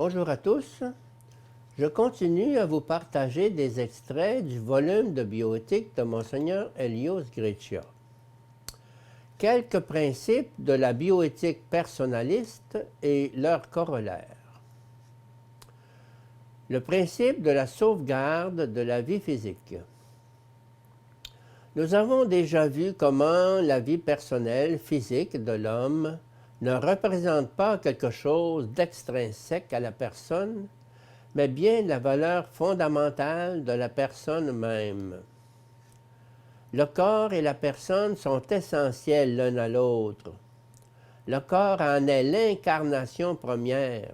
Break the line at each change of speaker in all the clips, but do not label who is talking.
Bonjour à tous. Je continue à vous partager des extraits du volume de bioéthique de Monseigneur Elios Greccia. Quelques principes de la bioéthique personnaliste et leurs corollaires. Le principe de la sauvegarde de la vie physique. Nous avons déjà vu comment la vie personnelle physique de l'homme ne représente pas quelque chose d'extrinsèque à la personne, mais bien la valeur fondamentale de la personne même. Le corps et la personne sont essentiels l'un à l'autre. Le corps en est l'incarnation première,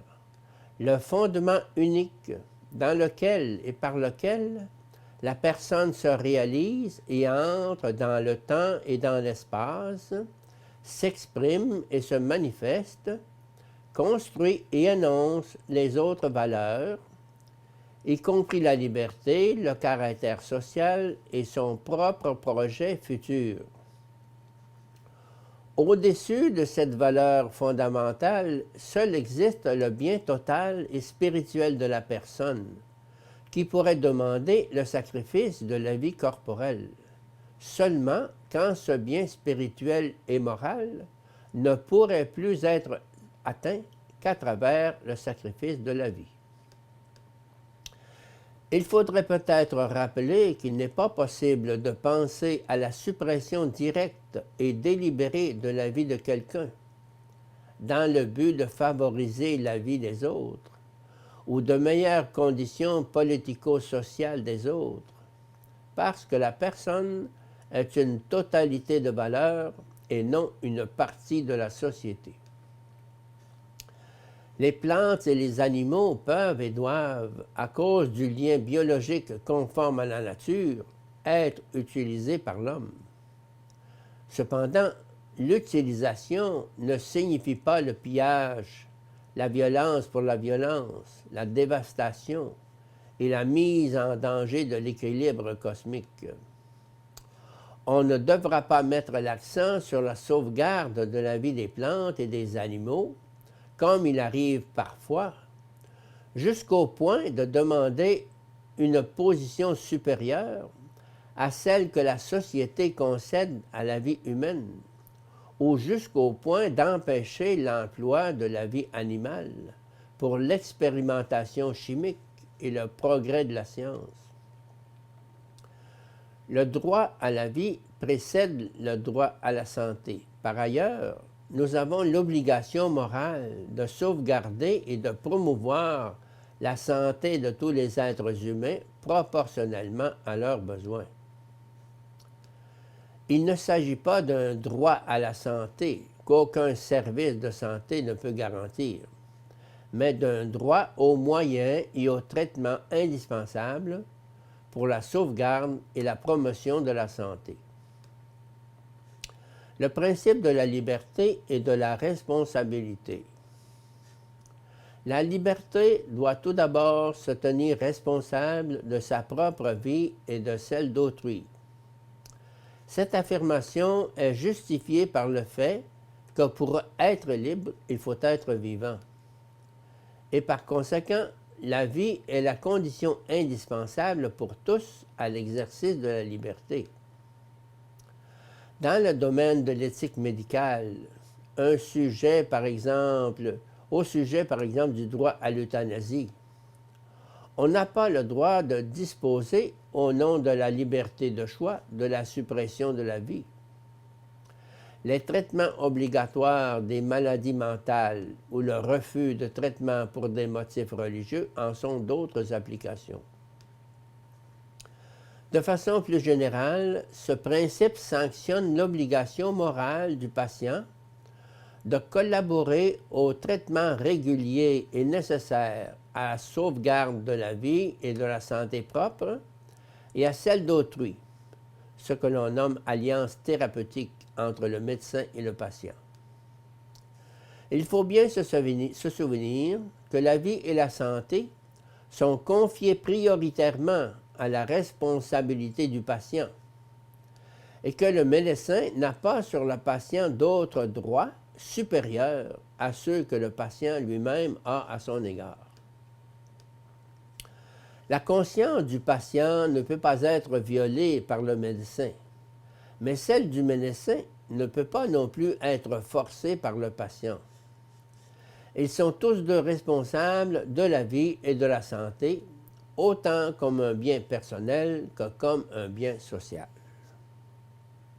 le fondement unique dans lequel et par lequel la personne se réalise et entre dans le temps et dans l'espace, s'exprime et se manifeste, construit et annonce les autres valeurs, y compris la liberté, le caractère social et son propre projet futur. Au-dessus de cette valeur fondamentale, seul existe le bien total et spirituel de la personne, qui pourrait demander le sacrifice de la vie corporelle, seulement quand ce bien spirituel et moral ne pourrait plus être atteint qu'à travers le sacrifice de la vie. Il faudrait peut-être rappeler qu'il n'est pas possible de penser à la suppression directe et délibérée de la vie de quelqu'un, dans le but de favoriser la vie des autres, ou de meilleures conditions politico-sociales des autres, parce que la personne est une totalité de valeurs et non une partie de la société. Les plantes et les animaux peuvent et doivent, à cause du lien biologique conforme à la nature, être utilisés par l'homme. Cependant, l'utilisation ne signifie pas le pillage, la violence pour la violence, la dévastation et la mise en danger de l'équilibre cosmique. On ne devra pas mettre l'accent sur la sauvegarde de la vie des plantes et des animaux, comme il arrive parfois, jusqu'au point de demander une position supérieure à celle que la société concède à la vie humaine, ou jusqu'au point d'empêcher l'emploi de la vie animale pour l'expérimentation chimique et le progrès de la science. Le droit à la vie précède le droit à la santé. Par ailleurs, nous avons l'obligation morale de sauvegarder et de promouvoir la santé de tous les êtres humains proportionnellement à leurs besoins. Il ne s'agit pas d'un droit à la santé qu'aucun service de santé ne peut garantir, mais d'un droit aux moyens et aux traitements indispensables pour la sauvegarde et la promotion de la santé. Le principe de la liberté et de la responsabilité. La liberté doit tout d'abord se tenir responsable de sa propre vie et de celle d'autrui. Cette affirmation est justifiée par le fait que pour être libre, il faut être vivant. Et par conséquent, la vie est la condition indispensable pour tous à l'exercice de la liberté. Dans le domaine de l'éthique médicale, au sujet par exemple du droit à l'euthanasie, on n'a pas le droit de disposer, au nom de la liberté de choix, de la suppression de la vie. Les traitements obligatoires des maladies mentales ou le refus de traitement pour des motifs religieux en sont d'autres applications. De façon plus générale, ce principe sanctionne l'obligation morale du patient de collaborer au traitement régulier et nécessaire à la sauvegarde de la vie et de la santé propre et à celle d'autrui, ce que l'on nomme alliance thérapeutique entre le médecin et le patient. Il faut bien se souvenir que la vie et la santé sont confiées prioritairement à la responsabilité du patient et que le médecin n'a pas sur le patient d'autres droits supérieurs à ceux que le patient lui-même a à son égard. La conscience du patient ne peut pas être violée par le médecin, mais celle du médecin ne peut pas non plus être forcée par le patient. Ils sont tous deux responsables de la vie et de la santé, autant comme un bien personnel que comme un bien social.